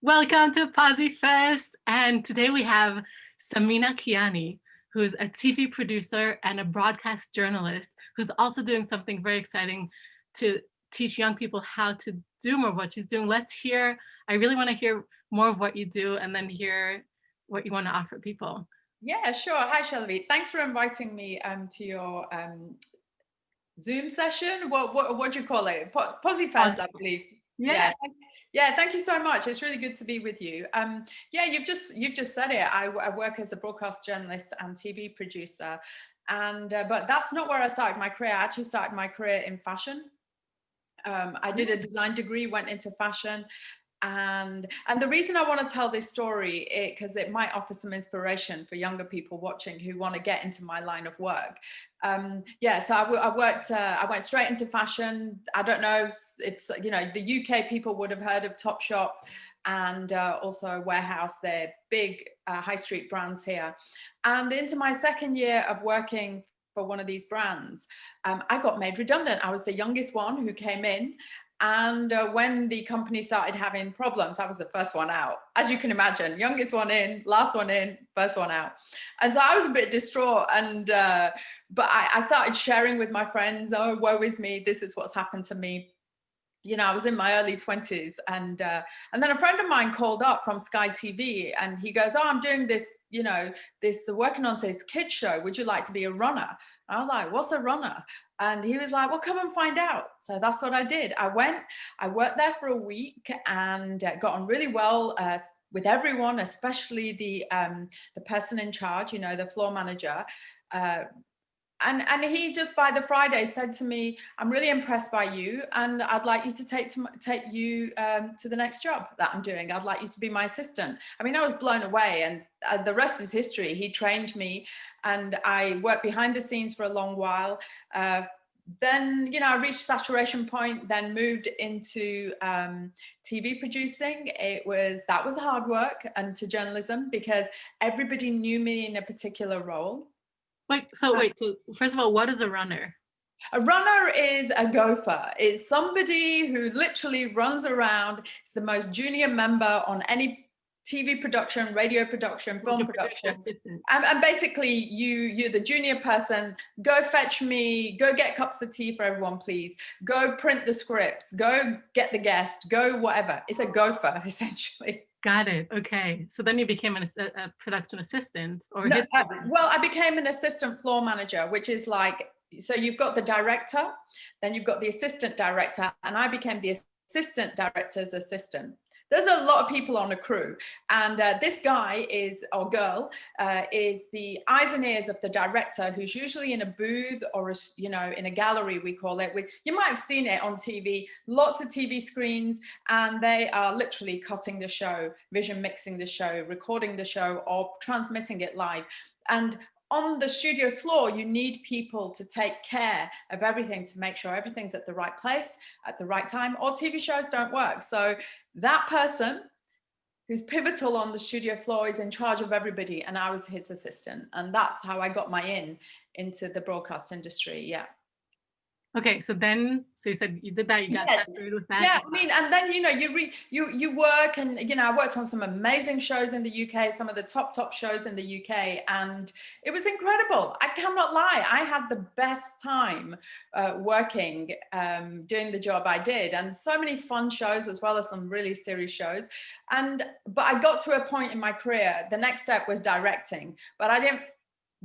Welcome to Posy Fest. And today we have Samina Kiyani, who's a TV producer and a broadcast journalist, who's also doing something very exciting to teach young people how to do more of what she's doing. I really want to hear more of what you do and then hear what you want to offer people. Yeah, sure. Hi, Shelby. Thanks for inviting me to your Zoom session. What do you call it? Posy Fest, I believe. Yeah. Yeah. Yeah, thank you so much. It's really good to be with you. Yeah, you've just said it. I work as a broadcast journalist and TV producer, and but that's not where I started my career. I actually started my career in fashion. I did a design degree, went into fashion, and the reason I want to tell this story because it might offer some inspiration for younger people watching who want to get into my line of work. Yeah, so I went straight into fashion. I don't know if the UK people would have heard of Topshop and also Warehouse. They're big high street brands here. And into my second year of working for one of these brands, I got made redundant. I was the youngest one who came in. And when the company started having problems, I was the first one out. As you can imagine, youngest one in, last one in, first one out. And so I was a bit distraught. And but I started sharing with my friends, oh, woe is me, this is what's happened to me. You know, I was in my early 20s, and then a friend of mine called up from Sky TV, and he goes, oh, I'm doing this, working on this kids show. Would you like to be a runner? And I was like, what's a runner? And he was like, well, come and find out. So that's what I did. I worked there for a week and got on really well with everyone, especially the person in charge, the floor manager. And he just by the Friday said to me, I'm really impressed by you, and I'd like you to take you to the next job that I'm doing. I'd like you to be my assistant. I mean, I was blown away, and the rest is history. He trained me, and I worked behind the scenes for a long while. Then, I reached saturation point, then moved into TV producing. That was hard work, and to journalism, because everybody knew me in a particular role. So first of all, what is a runner? A runner is a gopher. It's somebody who literally runs around. It's the most junior member on any TV production, radio production, film production. And basically, you're the junior person. Go fetch me, go get cups of tea for everyone, please. Go print the scripts, go get the guest, go whatever. It's a gopher, essentially. Got it. Okay. So then you became a production assistant, or no, well, I became an assistant floor manager, which is like, so you've got the director, then you've got the assistant director, and I became the assistant director's assistant. There's a lot of people on a crew, and this guy or girl is the eyes and ears of the director, who's usually in a booth or in a gallery, we call it. You might have seen it on TV, lots of TV screens, and they are literally cutting the show, vision mixing the show, recording the show, or transmitting it live. And on the studio floor, you need people to take care of everything, to make sure everything's at the right place at the right time, or TV shows don't work. So that person who's pivotal on the studio floor is in charge of everybody, and I was his assistant. And that's how I got into the broadcast industry. Yeah. Okay, so you said you did that, you got saturated with that. Yeah, I mean, and then you work, and I worked on some amazing shows in the UK, some of the top shows in the UK, and it was incredible. I cannot lie, I had the best time working, doing the job I did, and so many fun shows as well as some really serious shows. But I got to a point in my career, the next step was directing, but I didn't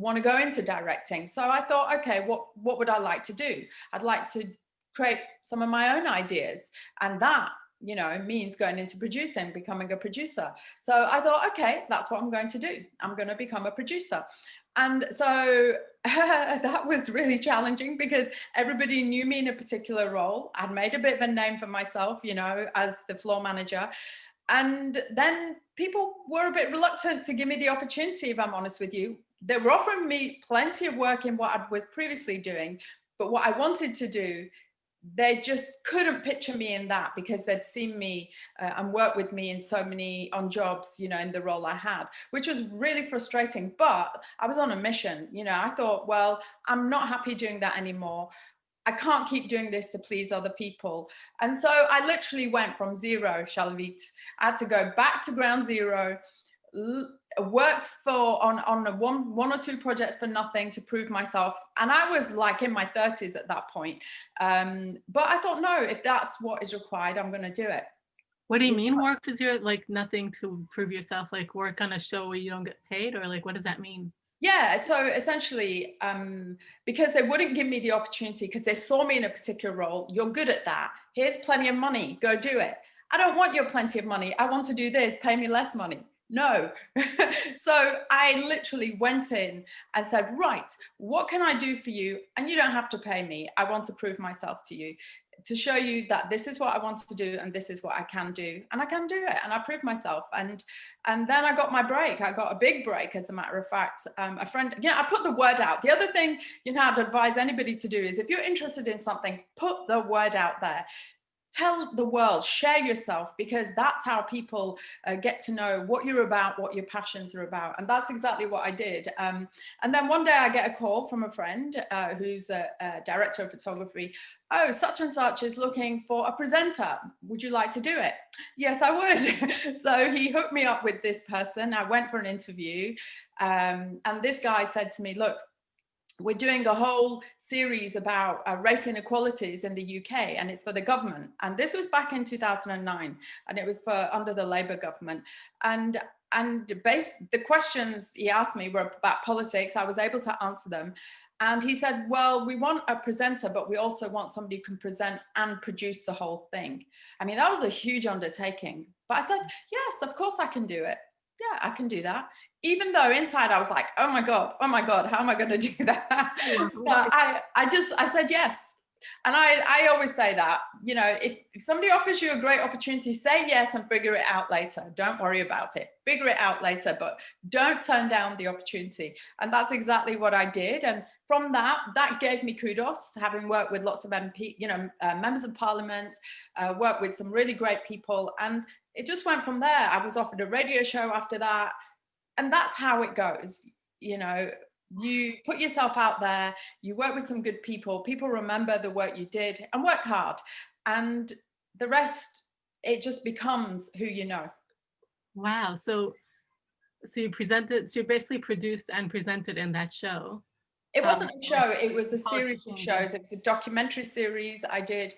want to go into directing. So I thought, okay, what would I like to do? I'd like to create some of my own ideas. And that, means going into producing, becoming a producer. So I thought, okay, that's what I'm going to do. I'm going to become a producer. And so that was really challenging because everybody knew me in a particular role. I'd made a bit of a name for myself, as the floor manager. And then people were a bit reluctant to give me the opportunity, if I'm honest with you. They were offering me plenty of work in what I was previously doing, but what I wanted to do, they just couldn't picture me in that, because they'd seen me and worked with me on jobs, in the role I had, which was really frustrating. But I was on a mission. I thought, well, I'm not happy doing that anymore. I can't keep doing this to please other people. And so I literally went from zero, Shalvit. I had to go back to ground zero, work on one or two projects for nothing to prove myself. And I was like in my 30s at that point. But I thought, no, if that's what is required, I'm going to do it. What do you mean work for zero? Like nothing to prove yourself, like work on a show where you don't get paid, or like what does that mean? Yeah, so essentially, because they wouldn't give me the opportunity because they saw me in a particular role, you're good at that. Here's plenty of money, go do it. I don't want your plenty of money. I want to do this, pay me less money. No. So I literally went in and said, right, what can I do for you? And you don't have to pay me. I want to prove myself to you, to show you that this is what I want to do and this is what I can do, and I can do it, and I proved myself. And then I got my break. I got a big break, as a matter of fact. A friend, I put the word out. The other thing, I'd advise anybody to do is, if you're interested in something, put the word out there. Tell the world, share yourself, because that's how people get to know what you're about, what your passions are about. And that's exactly what I did. And then one day I get a call from a friend who's a director of photography. Oh, such and such is looking for a presenter. Would you like to do it? Yes, I would. So he hooked me up with this person. I went for an interview. And this guy said to me, look, we're doing a whole series about race inequalities in the UK, and it's for the government. And this was back in 2009, and it was for under the Labour government. And the questions he asked me were about politics. I was able to answer them. And he said, well, we want a presenter, but we also want somebody who can present and produce the whole thing. I mean, that was a huge undertaking. But I said, yes, of course I can do it. Yeah, I can do that. Even though inside I was like, oh my God, how am I going to do that? But I said yes. And I always say that, if somebody offers you a great opportunity, say yes and figure it out later. Don't worry about it. Figure it out later, but don't turn down the opportunity. And that's exactly what I did. And from that gave me kudos, having worked with lots of members of parliament, worked with some really great people. And it just went from there. I was offered a radio show after that. And that's how it goes. You put yourself out there, you work with some good people remember the work you did, and work hard. And the rest, it just becomes who you know. Wow. So you basically produced and presented in that show. It wasn't a show, it was a series of shows. It was a documentary series. I did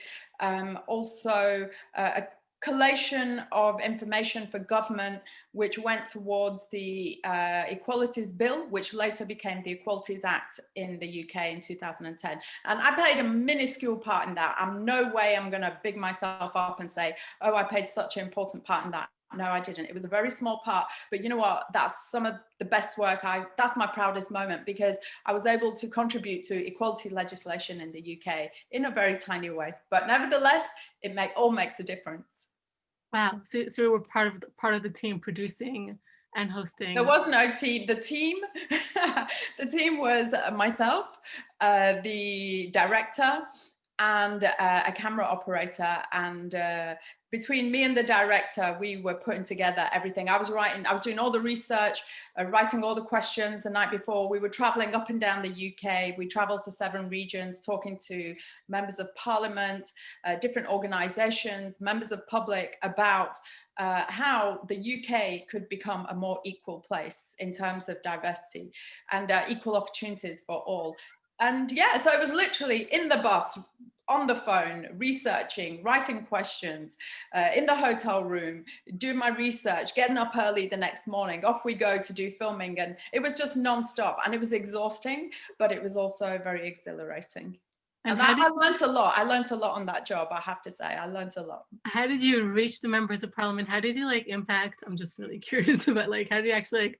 also a collation of information for government, which went towards the Equalities Bill, which later became the Equalities Act in the UK in 2010. And I played a minuscule part in that. No way I'm going to big myself up and say, oh, I played such an important part in that. No, I didn't. It was a very small part, but you know what? That's some of the best work. That's my proudest moment, because I was able to contribute to equality legislation in the UK in a very tiny way. But nevertheless, it all makes a difference. Wow. So we were part of the team producing and hosting. There was no team. The team was myself, the director, and a camera operator. And between me and the director, we were putting together everything. I was doing all the research, writing all the questions the night before. We were traveling up and down the UK. We traveled to 7 regions, talking to members of parliament, different organizations, members of public, about how the UK could become a more equal place in terms of diversity and equal opportunities for all. And yeah, so it was literally in the bus, on the phone, researching, writing questions, in the hotel room, doing my research, getting up early the next morning, off we go to do filming. And it was just nonstop, and it was exhausting, but it was also very exhilarating. And I learned a lot. I learned a lot on that job, I have to say. I learned a lot. How did you reach the members of parliament? How did you impact? I'm just really curious about how did you actually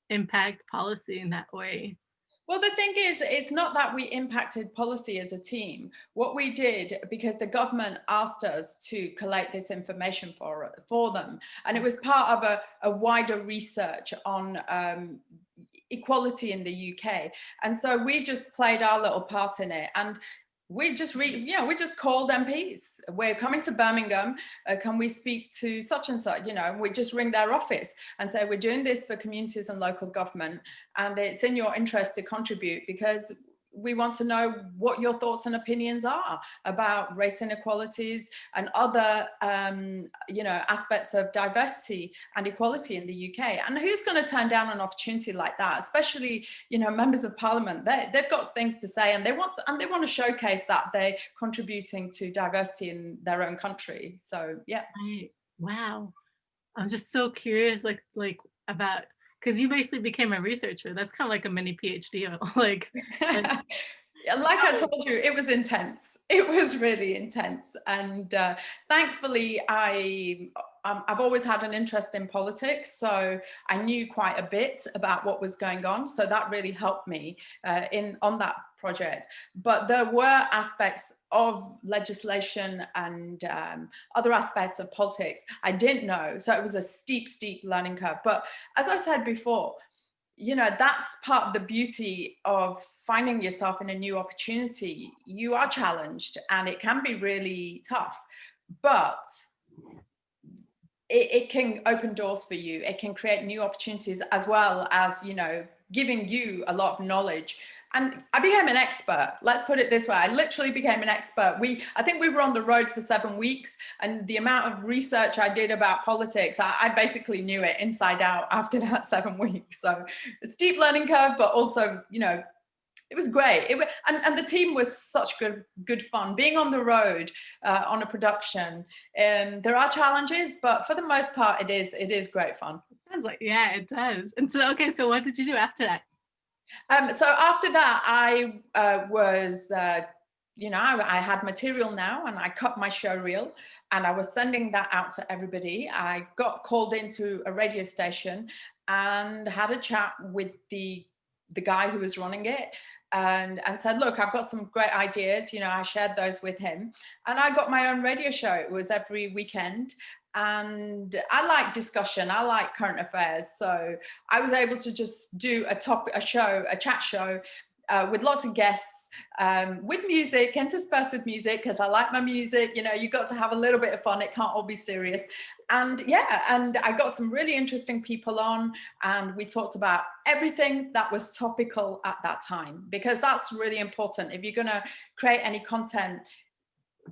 impact policy in that way? Well, the thing is, it's not that we impacted policy as a team. What we did, because the government asked us to collate this information for them, and it was part of a wider research on equality in the UK. And so we just played our little part in it. And we just we just called MPs. We're coming to Birmingham. Can we speak to such and such? We just ring their office and say, we're doing this for communities and local government, and it's in your interest to contribute, because we want to know what your thoughts and opinions are about race inequalities and other, aspects of diversity and equality in the UK. And who's going to turn down an opportunity like that? Especially, members of parliament. They've got things to say, and they want to showcase that they're contributing to diversity in their own country. So yeah. Right. Wow. I'm just so curious, about, because you basically became a researcher. That's kind of like a mini PhD, like Like I told you, it was intense. It was really intense. And thankfully, I've always had an interest in politics. So I knew quite a bit about what was going on. So that really helped me on that project. But there were aspects of legislation and other aspects of politics I didn't know. So it was a steep learning curve. But as I said before, that's part of the beauty of finding yourself in a new opportunity. You are challenged and it can be really tough, but it can open doors for you. It can create new opportunities, as well as, giving you a lot of knowledge. And I became an expert. Let's put it this way. I literally became an expert. I think we were on the road for 7 weeks, and the amount of research I did about politics, I basically knew it inside out after that 7 weeks. So a steep learning curve, but also, it was great. And the team was such good fun. Being on the road on a production, there are challenges, but for the most part, it is great fun. sounds like, yeah, it does. And so, okay, so what did you do after that? So after that, I I had material now, and I cut my show reel, and I was sending that out to everybody. I got called into a radio station and had a chat with the guy who was running it, and said, look, I've got some great ideas. I shared those with him, and I got my own radio show. It was every weekend. And I like discussion. I like current affairs. So I was able to just do a chat show with lots of guests, with music, interspersed with music, because I like my music. You got to have a little bit of fun. It can't all be serious. And and I got some really interesting people on, and we talked about everything that was topical at that time, because that's really important. If you're going to create any content,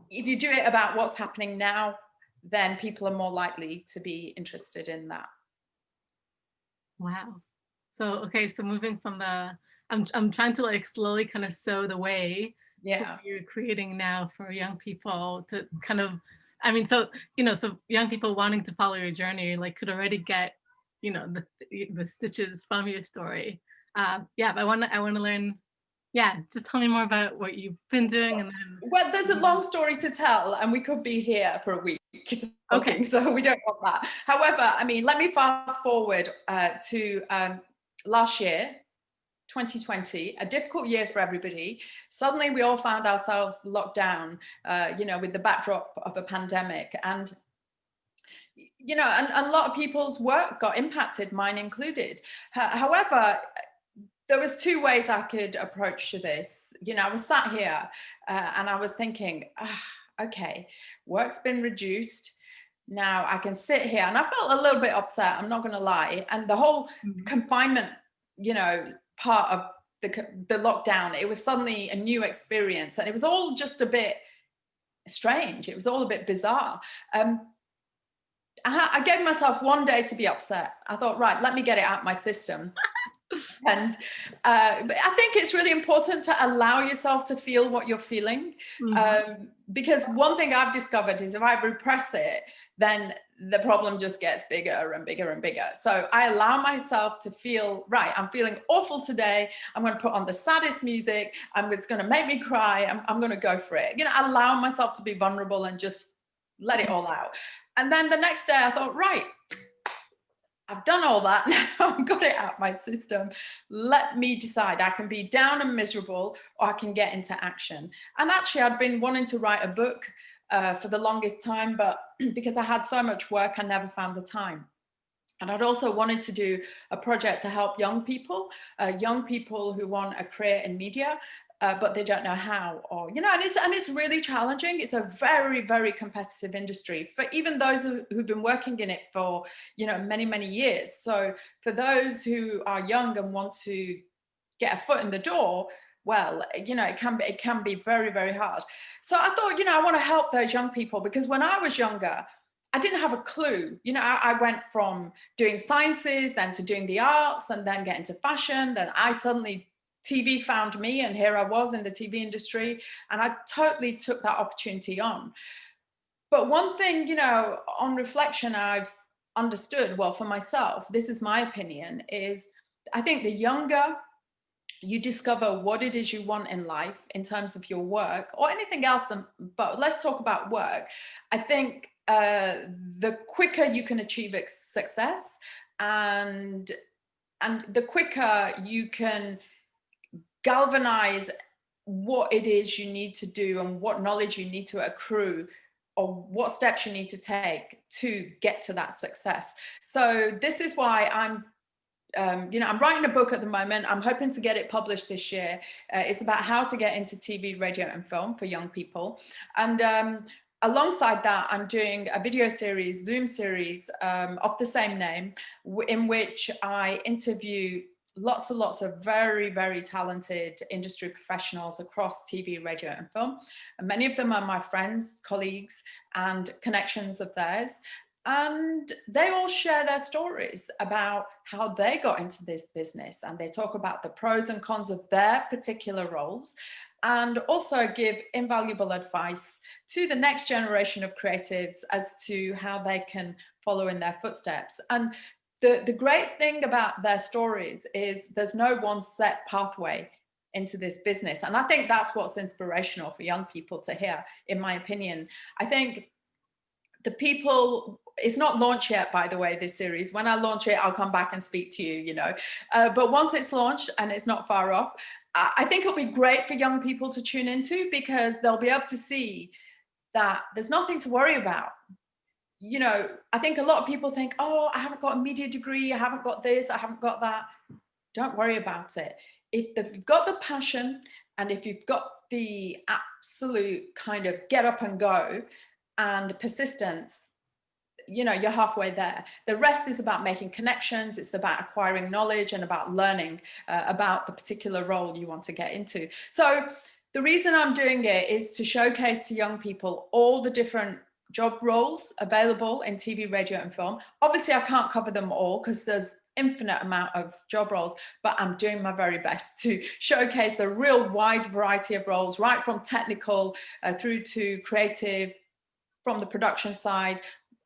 if you do it about what's happening now, then people are more likely to be interested in that. Wow. So, okay, so moving from I'm trying to like slowly kind of sow the way to what you're creating now for young people to kind of, so, so young people wanting to follow your journey, like could already get, the stitches from your story. But I want to learn. Yeah, just tell me more about what you've been doing, and then. Well, there's a long story to tell, and we could be here for a week talking, okay. So we don't want that. However, let me fast forward to last year, 2020, a difficult year for everybody. Suddenly we all found ourselves locked down, with the backdrop of a pandemic. And and a lot of people's work got impacted, mine included. However, there was 2 ways I could approach to this. I was sat here and I was thinking, okay, work's been reduced. Now I can sit here, and I felt a little bit upset, I'm not going to lie. And the whole confinement, part of the lockdown, it was suddenly a new experience, and it was all just a bit strange. It was all a bit bizarre. I gave myself 1 day to be upset. I thought, right, let me get it out of my system. And I think it's really important to allow yourself to feel what you're feeling, because one thing I've discovered is if I repress it, then the problem just gets bigger and bigger and bigger. So I allow myself to feel, right, I'm feeling awful today. I'm going to put on the saddest music. It's going to make me cry. I'm going to go for it. Allow myself to be vulnerable and just let it all out. And then the next day I thought, right, I've done all that now. I've got it out my system. Let me decide. I can be down and miserable, or I can get into action. And actually, I'd been wanting to write a book for the longest time, but because I had so much work, I never found the time. And I'd also wanted to do a project to help young people who want a career in media, but they don't know how, or, and it's really challenging. It's a very, very competitive industry for even those who've been working in it for, many, many years. So for those who are young and want to get a foot in the door, well, it can be very, very hard. So I thought, I want to help those young people, because when I was younger, I didn't have a clue. I went from doing sciences, then to doing the arts, and then get into fashion. Then I suddenly, TV found me, and here I was in the TV industry, and I totally took that opportunity on. But one thing, on reflection, I've understood, well, for myself, this is my opinion, is I think the younger you discover what it is you want in life in terms of your work or anything else, but let's talk about work. I think the quicker you can achieve success, and the quicker you can galvanize what it is you need to do and what knowledge you need to accrue, or what steps you need to take to get to that success. So this is why I'm writing a book at the moment. I'm hoping to get it published this year. It's about how to get into TV, radio, and film for young people. And alongside that, I'm doing a video series, Zoom series of the same name, in which I interview lots and lots of very, very talented industry professionals across TV, radio, and film. And many of them are my friends, colleagues, and connections of theirs. And they all share their stories about how they got into this business, and they talk about the pros and cons of their particular roles, and also give invaluable advice to the next generation of creatives as to how they can follow in their footsteps. And the great thing about their stories is there's no one set pathway into this business. And I think that's what's inspirational for young people to hear, in my opinion. I think the people, it's not launched yet, by the way, this series. When I launch it, I'll come back and speak to you, but once it's launched, and it's not far off, I think it'll be great for young people to tune into, because they'll be able to see that there's nothing to worry about. I think a lot of people think, oh, I haven't got a media degree, I haven't got this, I haven't got that. Don't worry about it. If you've got the passion, and if you've got the absolute kind of get up and go and persistence, you're halfway there. The rest is about making connections. It's about acquiring knowledge and about learning about the particular role you want to get into. So the reason I'm doing it is to showcase to young people all the different job roles available in TV, radio, and film. Obviously, I can't cover them all because there's infinite amount of job roles, but I'm doing my very best to showcase a real wide variety of roles, right from technical through to creative, from the production side.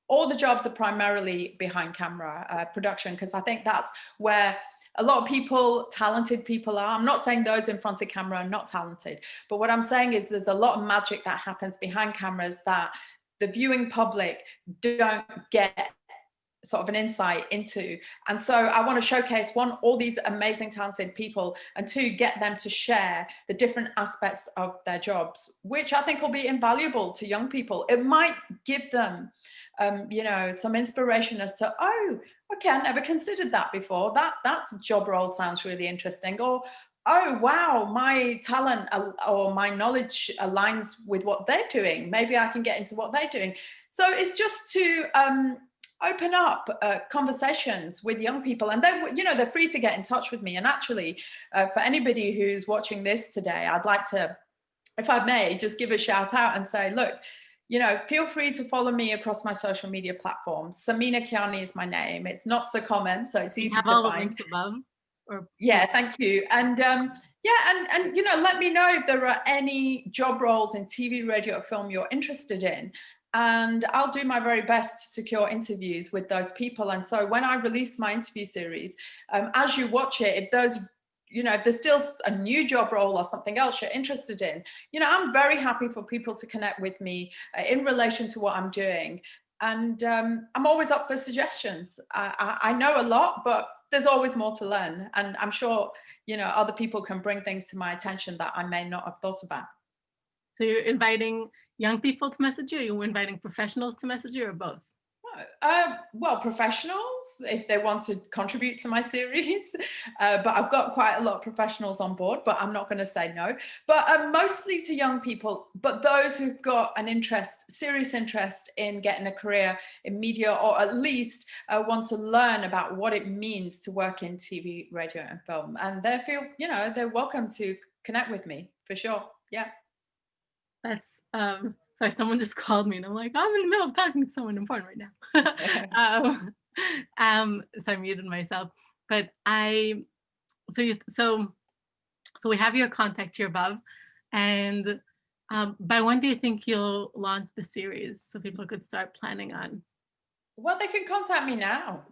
All the jobs are primarily behind camera production, because I think that's where a lot of people, talented people are. I'm not saying those in front of camera are not talented, but what I'm saying is there's a lot of magic that happens behind cameras that the viewing public don't get sort of an insight into. And so I want to showcase, one, all these amazing talented people, and two, get them to share the different aspects of their jobs, which I think will be invaluable to young people. It might give them some inspiration as to, oh, okay, I never considered that before. That's job role sounds really interesting. Or, oh, wow, my talent or my knowledge aligns with what they're doing. Maybe I can get into what they're doing. So it's just to open up conversations with young people, and they're free to get in touch with me. And actually, for anybody who's watching this today, I'd like to, if I may, just give a shout out and say, look, feel free to follow me across my social media platforms. Samina Kiyani is my name. It's not so common, so it's easy to find. The links above. Yeah, thank you. And and let me know if there are any job roles in TV, radio, or film you're interested in. And I'll do my very best to secure interviews with those people. And so when I release my interview series, as you watch it, if those, if there's still a new job role or something else you're interested in, I'm very happy for people to connect with me in relation to what I'm doing. And I'm always up for suggestions. I know a lot, but there's always more to learn. And I'm sure, other people can bring things to my attention that I may not have thought about. So you're inviting young people to message you? Or you're inviting professionals to message you, or both? Well, professionals, if they want to contribute to my series, but I've got quite a lot of professionals on board, but I'm not going to say no. But mostly to young people, but those who've got an interest, serious interest in getting a career in media, or at least want to learn about what it means to work in TV, radio, and film. And they feel, they're welcome to connect with me for sure. Yeah. That's sorry, someone just called me and I'm like, I'm in the middle of talking to someone important right now. So I muted myself. But so you so we have your contact here above. And by when do you think you'll launch the series so people could start planning on? Well, they can contact me now.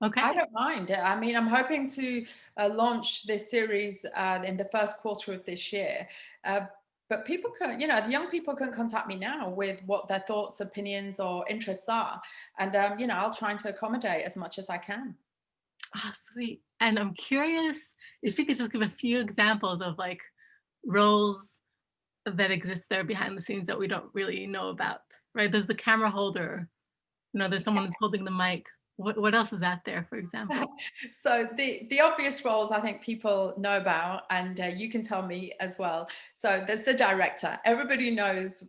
I Okay. don't mind. I mean, I'm hoping to launch this series in the first quarter of this year. Uh, but people can, the young people can contact me now with what their thoughts, opinions, or interests are. And, I'll try to accommodate as much as I can. Oh, sweet. And I'm curious if you could just give a few examples of like roles that exist there behind the scenes that we don't really know about, right? There's the camera holder, there's someone who's holding the mic. What else is out there, for example? So the obvious roles I think people know about, and you can tell me as well. So there's the director. Everybody knows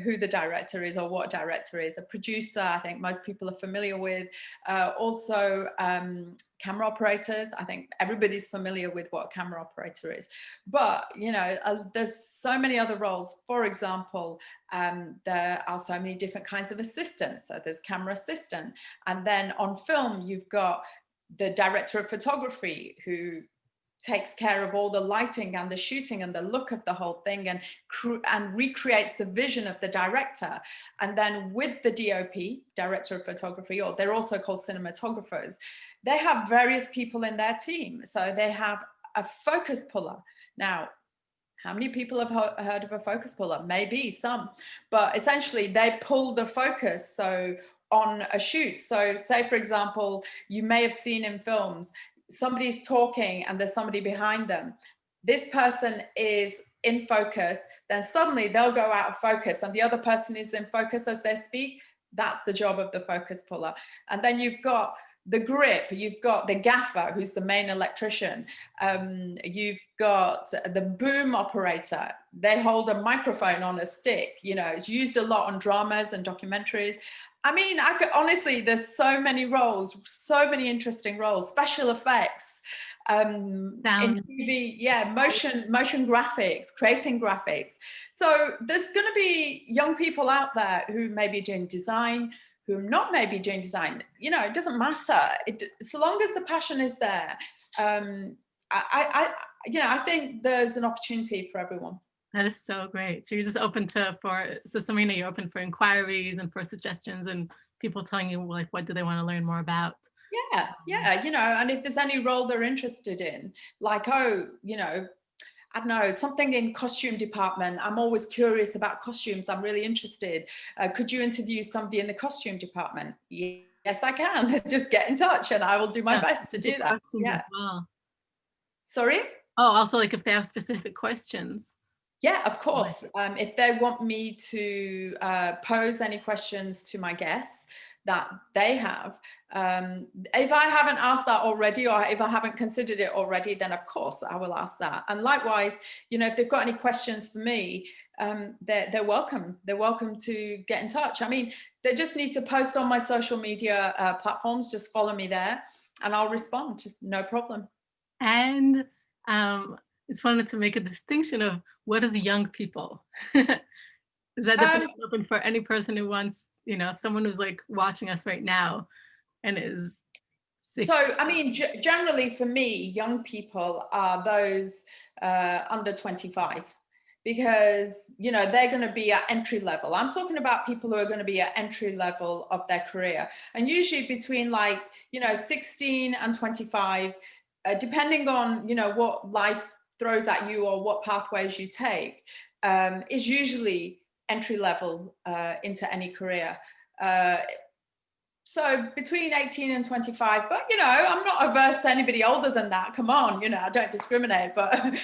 who the director is or what director is. A producer, I think most people are familiar with. Also, camera operators. I think everybody's familiar with what a camera operator is. But there's so many other roles. For example, there are so many different kinds of assistants. So there's camera assistant, and then on film you've got the director of photography who takes care of all the lighting and the shooting and the look of the whole thing and recreates the vision of the director. And then with the DOP, director of photography, or they're also called cinematographers, they have various people in their team. So they have a focus puller. Now, how many people have heard of a focus puller? Maybe some, but essentially they pull the focus. So on a shoot, so say for example, you may have seen in films, somebody's talking and there's somebody behind them. This person is in focus, then suddenly they'll go out of focus and the other person is in focus as they speak. That's the job of the focus puller. And then you've got the grip, you've got the gaffer, who's the main electrician. You've got the boom operator. They hold a microphone on a stick. It's used a lot on dramas and documentaries. I mean, honestly, there's so many roles, so many interesting roles, special effects, in TV, motion graphics, creating graphics. So there's going to be young people out there who may be doing design, who are not maybe doing design. It doesn't matter. So long as the passion is there, I think there's an opportunity for everyone. That is so great. So you're just open so Samina, you're open for inquiries and for suggestions and people telling you like, what do they want to learn more about? Yeah. And if there's any role they're interested in, like, I don't know, something in costume department. I'm always curious about costumes. I'm really interested. Could you interview somebody in the costume department? Yes, I can. Just get in touch and I will do my best to do that. Yeah. As well. Sorry? Oh, also like if they have specific questions. Yeah, of course. If they want me to pose any questions to my guests that they have, if I haven't asked that already, or if I haven't considered it already, then of course I will ask that. And likewise, if they've got any questions for me, they're welcome. They're welcome to get in touch. I mean, they just need to post on my social media platforms. Just follow me there and I'll respond. No problem. And just wanted to make a distinction of what is young people. Is that definition open for any person who wants, if someone who's like watching us right now and is 60? So, I mean, generally for me, young people are those under 25 because, they're going to be at entry level. I'm talking about people who are going to be at entry level of their career. And usually between 16 and 25, depending on, what life throws at you or what pathways you take, is usually entry level into any career. So between 18 and 25, but I'm not averse to anybody older than that. Come on, I don't discriminate, but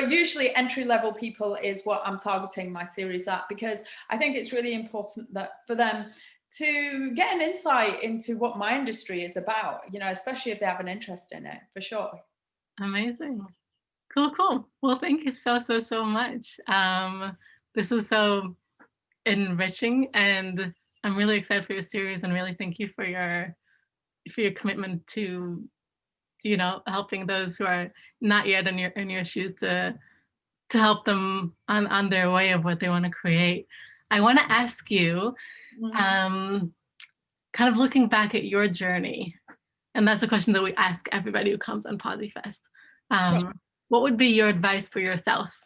usually entry level people is what I'm targeting my series at, because I think it's really important that for them to get an insight into what my industry is about, especially if they have an interest in it, for sure. Amazing. Cool. Well, thank you so much. This was so enriching and I'm really excited for your series and really thank you for your commitment to helping those who are not yet in your shoes to to help them on their way of what they want to create. I want to ask you, Mhm. um, kind of looking back at your journey, and that's a question that we ask everybody who comes on PosiFest. Sure. What would be your advice for yourself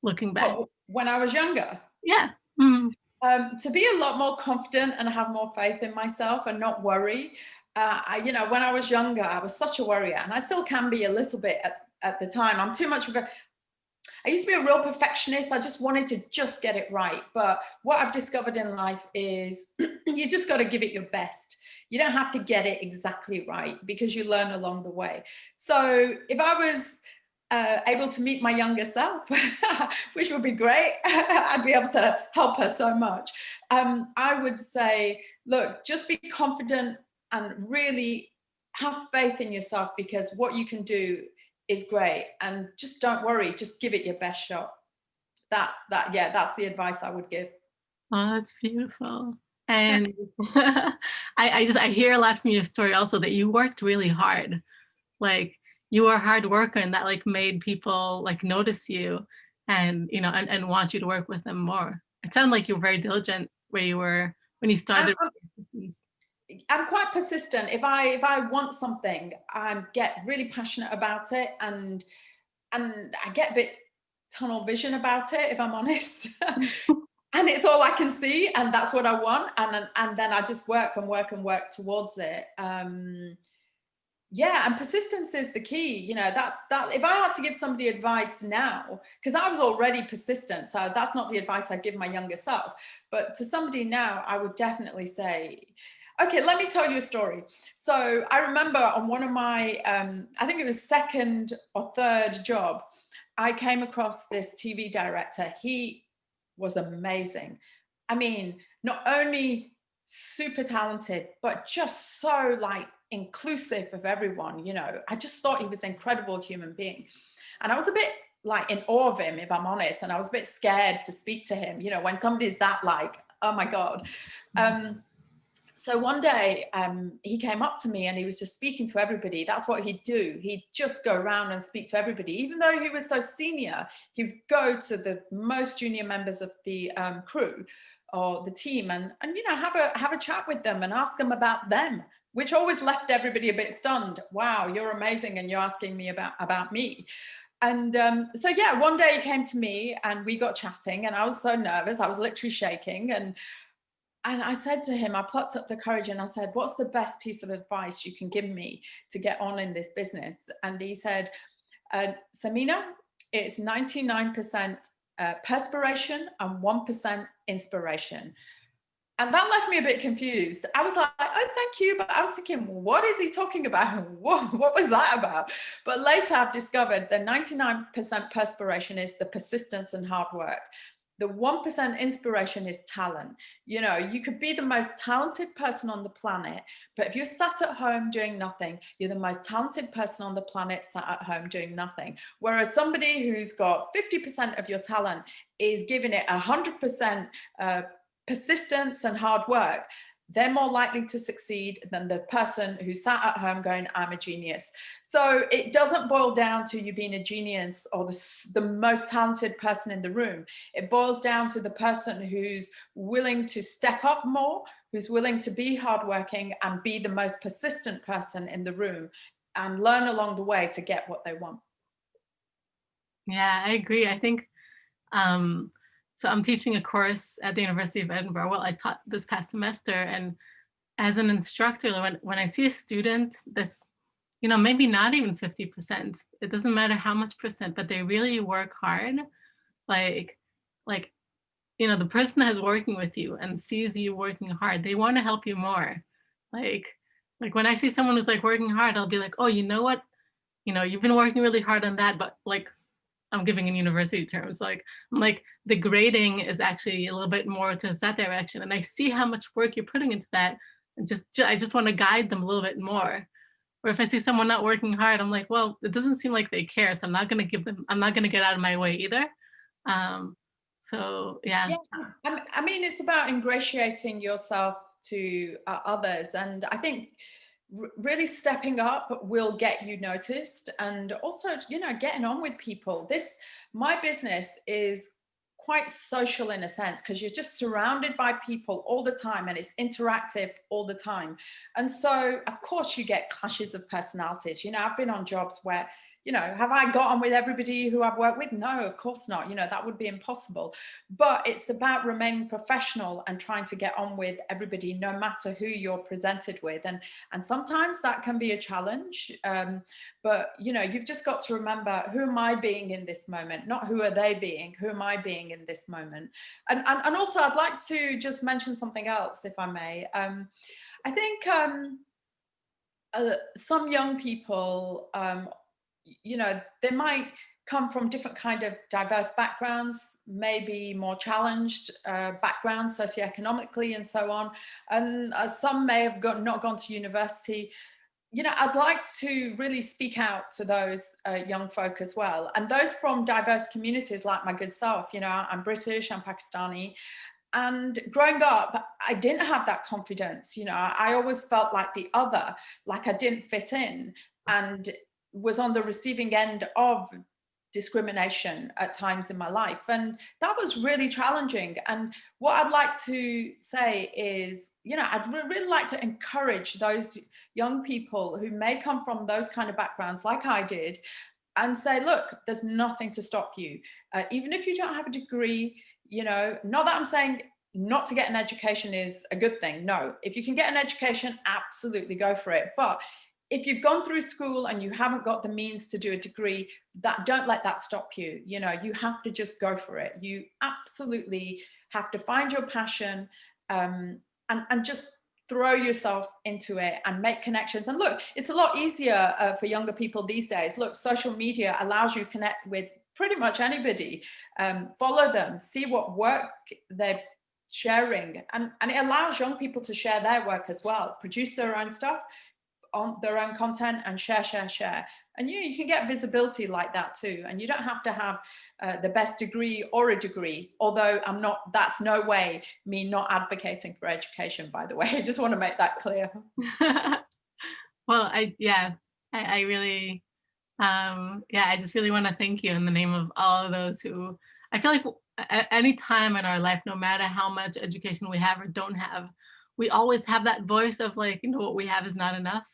looking back? But when I was younger, Yeah. Mm. to be a lot more confident and have more faith in myself and not worry. When I was younger, I was such a worrier, and I still can be a little bit at the time. I'm too much of a I used to be a real perfectionist. I just wanted to just get it right. But what I've discovered in life is you just got to give it your best. You don't have to get it exactly right because you learn along the way. So if I was able to meet my younger self, which would be great, I'd be able to help her so much. I would say, look, just be confident and really have faith in yourself, because what you can do is great, and just don't worry, just give it your best shot. That's the advice I would give. Oh, that's beautiful. And I hear a lot from your story also that you worked really hard. Like you were a hard worker, and that like made people like notice you and and want you to work with them more. It sounded like you were very diligent where you were when you I'm, started. I'm, I'm quite persistent. If I want something, I get really passionate about it, and I get a bit tunnel vision about it, if I'm honest. And it's all I can see, and that's what I want, and then I just work and work and work towards it. Yeah, and persistence is the key. That's that. If I had to give somebody advice now, because I was already persistent, so that's not the advice I give my younger self. But to somebody now, I would definitely say, okay, let me tell you a story. So I remember on one of my, I think it was second or third job, I came across this TV director. He was amazing. I mean, not only super talented, but just so like inclusive of everyone. I just thought he was an incredible human being. And I was a bit like in awe of him, if I'm honest. And I was a bit scared to speak to him, when somebody's that like, oh my God. So one day he came up to me and he was just speaking to everybody. That's what he'd do. He'd just go around and speak to everybody. Even though he was so senior, he'd go to the most junior members of the crew or the team and have a chat with them and ask them about them, which always left everybody a bit stunned. Wow, you're amazing, and you're asking me about me. And so yeah, one day he came to me and we got chatting, and I was so nervous. I was literally shaking, and I said to him, I plucked up the courage and I said, what's the best piece of advice you can give me to get on in this business? And he said, Samina, it's 99% perspiration and 1% inspiration. And that left me a bit confused. I was like, oh, thank you. But I was thinking, what is he talking about? What was that about? But later I've discovered the 99% perspiration is the persistence and hard work. The 1% inspiration is talent. You could be the most talented person on the planet, but if you're sat at home doing nothing, you're the most talented person on the planet sat at home doing nothing. Whereas somebody who's got 50% of your talent is giving it 100% persistence and hard work, they're more likely to succeed than the person who sat at home going, I'm a genius. So it doesn't boil down to you being a genius or the most talented person in the room. It boils down to the person who's willing to step up more, who's willing to be hardworking and be the most persistent person in the room and learn along the way to get what they want. Yeah, I agree. I think so I'm teaching a course at the University of Edinburgh. Well, I taught this past semester, and as an instructor, when I see a student that's, maybe not even 50%, it doesn't matter how much percent, but they really work hard, like, like, the person that is working with you and sees you working hard, they want to help you more. Like, like when I see someone who's like working hard, I'll be like, oh, you know what? You've been working really hard on that, but like I'm giving in university terms, like I'm like the grading is actually a little bit more to that direction, and I see how much work you're putting into that, and I just want to guide them a little bit more. Or if I see someone not working hard, I'm like, well, it doesn't seem like they care, so I'm not going to get out of my way either. So yeah. Yeah, I mean, it's about ingratiating yourself to others. And I think really stepping up will get you noticed, and also, you know, getting on with people. My business is quite social in a sense, because you're just surrounded by people all the time and it's interactive all the time. And so of course you get clashes of personalities. You know, I've been on jobs where, you know, have I got on with everybody who I've worked with? No, of course not. You know, that would be impossible. But it's about remaining professional and trying to get on with everybody, no matter who you're presented with. And sometimes that can be a challenge. But, you know, you've just got to remember, who am I being in this moment? Not who are they being? Who am I being in this moment? And also, I'd like to just mention something else, if I may. I think some young people, you know, they might come from different kind of diverse backgrounds, maybe more challenged backgrounds socioeconomically and so on. And some may have not gone to university. You know, I'd like to really speak out to those young folk as well. And those from diverse communities like my good self. You know, I'm British, I'm Pakistani. And growing up, I didn't have that confidence. You know, I always felt like the other, like I didn't fit in, and was on the receiving end of discrimination at times in my life. And that was really challenging. And what I'd like to say is, you know, I'd really like to encourage those young people who may come from those kind of backgrounds like I did, and say, look, there's nothing to stop you. Even if you don't have a degree, you know, not that I'm saying not to get an education is a good thing. No, if you can get an education, absolutely go for it. But if you've gone through school and you haven't got the means to do a degree, don't let that stop you. You know, you have to just go for it. You absolutely have to find your passion, and just throw yourself into it and make connections. And look, it's a lot easier for younger people these days. Look, social media allows you to connect with pretty much anybody. Follow them, see what work they're sharing, and it allows young people to share their work as well, produce their own stuff, on their own content, and share. And you can get visibility like that too. And you don't have to have the best degree or a degree, although that's no way me not advocating for education, by the way. I just want to make that clear. Well, I really, I just really want to thank you in the name of all of those who, I feel like at any time in our life, no matter how much education we have or don't have, we always have that voice of like, you know, what we have is not enough.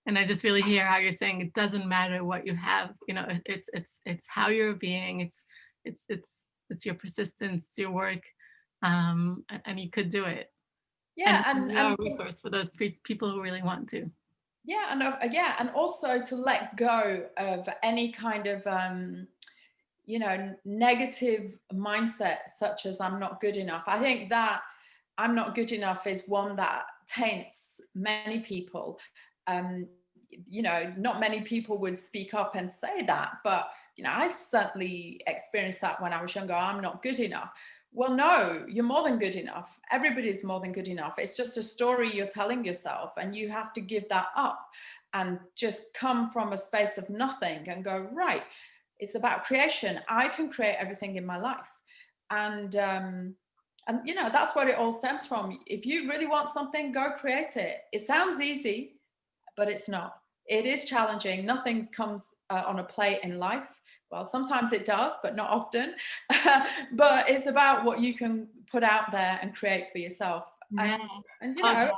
And I just really hear how you're saying it doesn't matter what you have, you know, it's how you're being, it's your persistence, it's your work, and you could do it. Yeah, And you're a resource for those people who really want to. Yeah, and also to let go of any kind of you know, negative mindset, such as I'm not good enough. I think that I'm not good enough is one that taints many people. You know, not many people would speak up and say that, but you know, I certainly experienced that when I was younger. I'm not good enough. Well, no, you're more than good enough. Everybody's more than good enough. It's just a story you're telling yourself, and you have to give that up and just come from a space of nothing and go, right, it's about creation. I can create everything in my life. And you know, that's where it all stems from. If you really want something, go create it. It sounds easy, but it's not. It is challenging. Nothing comes on a plate in life. Well, sometimes it does, but not often. But it's about what you can put out there and create for yourself. Yeah. And you know,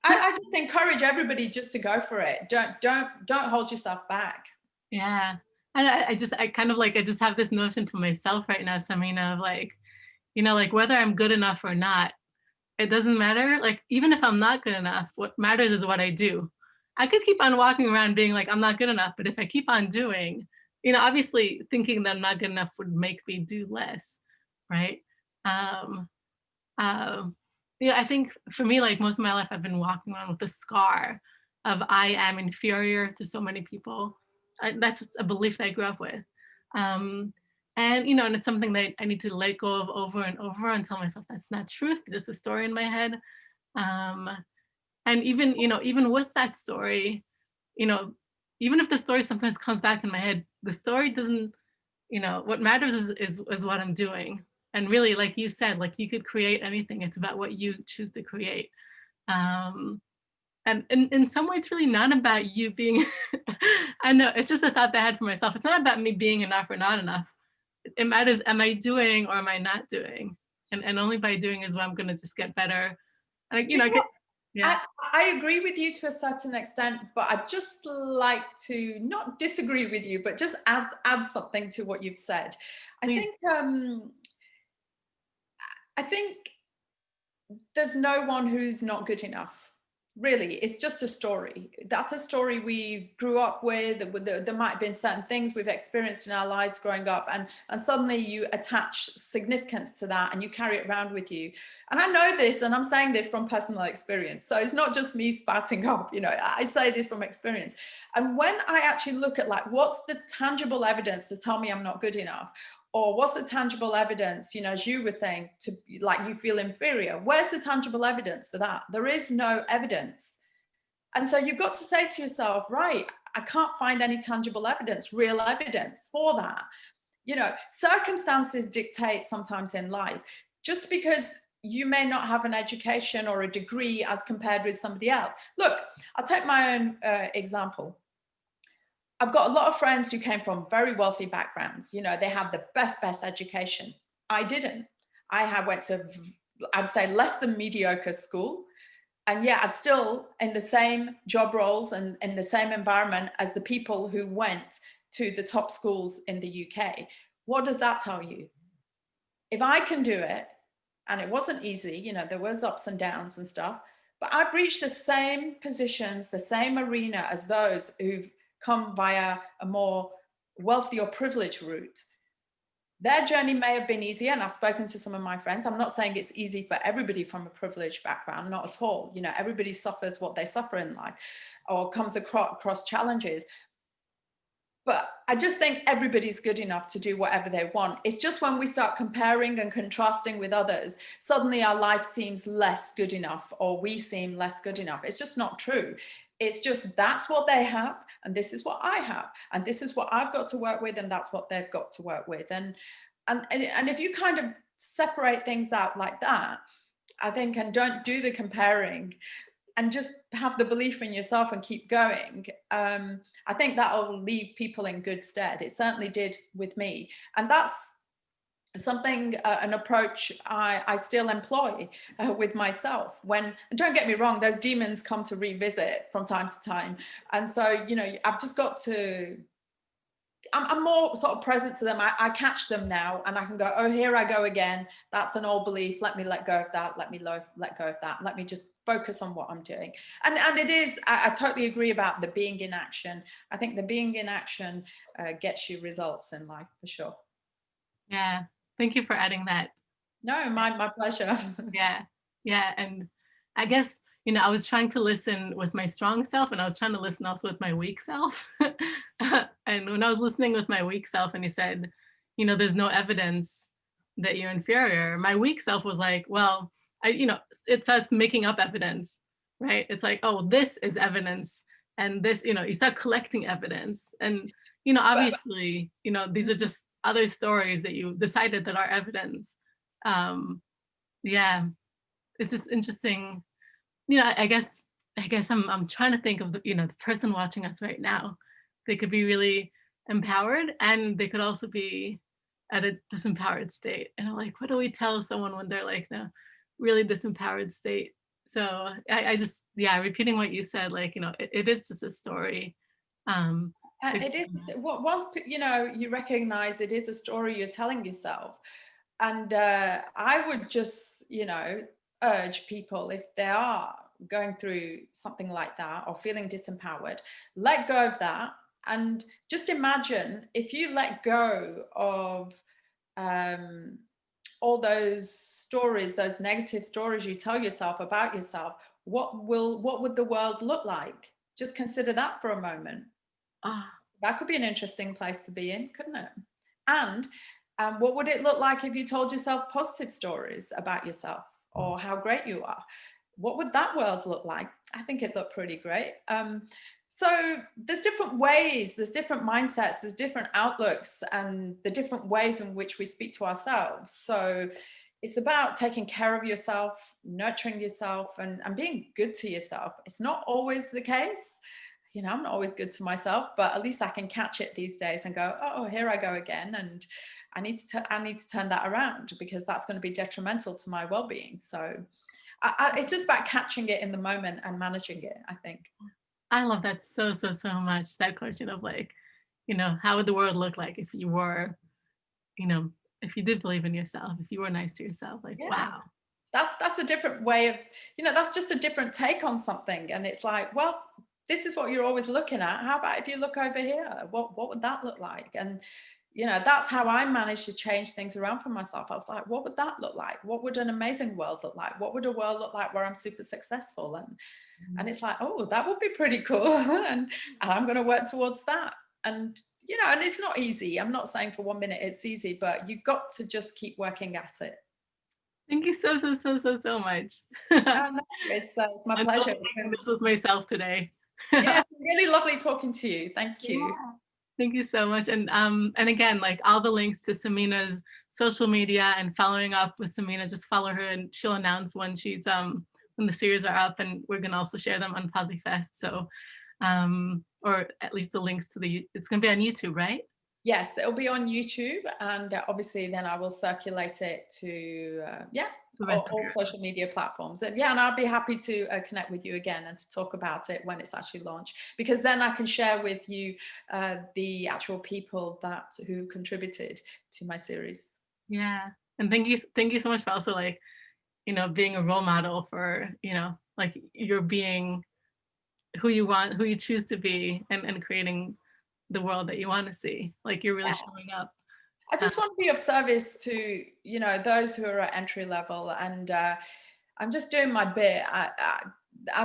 I just encourage everybody just to go for it. Don't hold yourself back. Yeah. And I just have this notion for myself right now, Samina, of like, you know, like whether I'm good enough or not, it doesn't matter. Like, even if I'm not good enough, what matters is what I do. I could keep on walking around being like, I'm not good enough, but if I keep on doing, you know, obviously thinking that I'm not good enough would make me do less, right? Um, yeah, I think for me, like most of my life, I've been walking around with the scar of I am inferior to so many people. That's just a belief that I grew up with. Um, and, you know, and it's something that I need to let go of over and over and tell myself that's not truth, just a story in my head. Um, and even, you know, even with that story, you know, even if the story sometimes comes back in my head, the story doesn't, you know, what matters is what I'm doing. And really, like you said, like you could create anything. It's about what you choose to create. Um, And in some way, it's really not about you being, I know, it's just a thought that I had for myself. It's not about me being enough or not enough. It matters, am I doing or am I not doing? And only by doing is when I'm gonna just get better. And I, Do you I know what? get, yeah, I agree with you to a certain extent, but I'd just like to not disagree with you, but just add something to what you've said. I please. think I think there's no one who's not good enough. Really, it's just a story. That's a story we grew up with. There might have been certain things we've experienced in our lives growing up, and suddenly you attach significance to that and you carry it around with you. And I know this, and I'm saying this from personal experience. So it's not just me spouting up, I say this from experience. And when I actually look at like, what's the tangible evidence to tell me I'm not good enough? Or what's the tangible evidence, as you were saying, to like you feel inferior? Where's the tangible evidence for that? There is no evidence. And so you've got to say to yourself, right, I can't find any tangible evidence, real evidence for that. Circumstances dictate sometimes in life. Just because you may not have an education or a degree as compared with somebody else. Look, I'll take my own example. I've got a lot of friends who came from very wealthy backgrounds. They had the best education. I didn't. Went to, I'd say, less than mediocre school. And yet I'm still in the same job roles and in the same environment as the people who went to the top schools in the UK. What does that tell you? If I can do it, and it wasn't easy, there was ups and downs and stuff, but I've reached the same positions, the same arena as those who've come via a more wealthy or privileged route. Their journey may have been easier, and I've spoken to some of my friends. I'm not saying it's easy for everybody from a privileged background, not at all. Everybody suffers what they suffer in life or comes across challenges. But I just think everybody's good enough to do whatever they want. It's just when we start comparing and contrasting with others, suddenly our life seems less good enough, or we seem less good enough. It's just not true. It's just that's what they have, and this is what I have, and this is what I've got to work with, and that's what they've got to work with. And if you kind of separate things out like that, I think, and don't do the comparing, and just have the belief in yourself and keep going, I think that'll leave people in good stead. It certainly did with me. And that's something, an approach I still employ with myself. And don't get me wrong, those demons come to revisit from time to time. And so, I've just got to, I'm more sort of present to them. I catch them now, and I can go, oh, here I go again. That's an old belief. Let me let go of that. Let me let go of that. Let me just focus on what I'm doing. And it is, I totally agree about the being in action. I think the being in action gets you results in life for sure. Yeah. Thank you for adding that. No, my pleasure. Yeah. Yeah. And I guess, I was trying to listen with my strong self, and I was trying to listen also with my weak self. And when I was listening with my weak self and he said, there's no evidence that you're inferior, my weak self was like, well, it starts making up evidence, right? It's like, oh, this is evidence. And this, you start collecting evidence. And, obviously, these are just other stories that you decided that are evidence. Yeah, it's just interesting. I guess I'm trying to think of the person watching us right now. They could be really empowered, and they could also be at a disempowered state. And I'm like, what do we tell someone when they're like in a really disempowered state? So I just, yeah, repeating what you said, like, it is just a story. It is, once you recognize it is a story you're telling yourself. And I would just, urge people, if they are going through something like that or feeling disempowered, let go of that. And just imagine if you let go of all those stories, those negative stories you tell yourself about yourself, what would the world look like? Just consider that for a moment. Ah, That could be an interesting place to be in, couldn't it? And what would it look like if you told yourself positive stories about yourself or how great you are? What would that world look like? I think it looked pretty great. So there's different ways, there's different mindsets, there's different outlooks, and the different ways in which we speak to ourselves. So, it's about taking care of yourself, nurturing yourself, and being good to yourself. It's not always the case. You know, I'm not always good to myself, but at least I can catch it these days and go, oh, here I go again. And I need to turn that around, because that's going to be detrimental to my well-being. So it's just about catching it in the moment and managing it, I think. I love that so, so, so much. That question of like, how would the world look like if you were, you know, if you did believe in yourself, if you were nice to yourself, like, Yeah. wow. That's a different way of, that's just a different take on something. And it's like, well, this is what you're always looking at. How about if you look over here? What would that look like? And that's how I managed to change things around for myself. I was like, what would that look like? What would an amazing world look like? What would a world look like where I'm super successful? And it's like, oh, that would be pretty cool. and I'm going to work towards that. And and it's not easy. I'm not saying for 1 minute it's easy, but you've got to just keep working at it. Thank you so, so, so, so, so much. Oh, no, it's my I'm pleasure. It's celebrating been, this with myself today. yeah, it's been really lovely talking to you. Thank Yeah. you. Thank you so much. And again, like all the links to Samina's social media and following up with Samina, just follow her and she'll announce when when the series are up, and we're gonna also share them on PosiFest. So or at least the links to it's gonna be on YouTube, right? Yes, it'll be on YouTube, and obviously then I will circulate it to The rest of all your social media platforms. And and I'd be happy to connect with you again and to talk about it when it's actually launched, because then I can share with you the actual people who contributed to my series. Yeah. And thank you so much for also like, being a role model for, like you're being who you choose to be, and creating the world that you want to see. Like you're really Yeah. showing up. I just want to be of service to those who are at entry level, and I'm just doing my bit.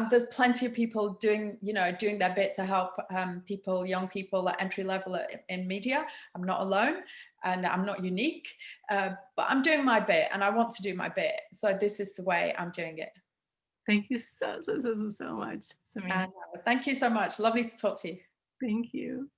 There's plenty of people doing their bit to help young people at entry level in media. I'm not alone, and I'm not unique, but I'm doing my bit, and I want to do my bit. So this is the way I'm doing it. Thank you so, so, so, so, so much, Samina. And thank you so much. Lovely to talk to you. Thank you.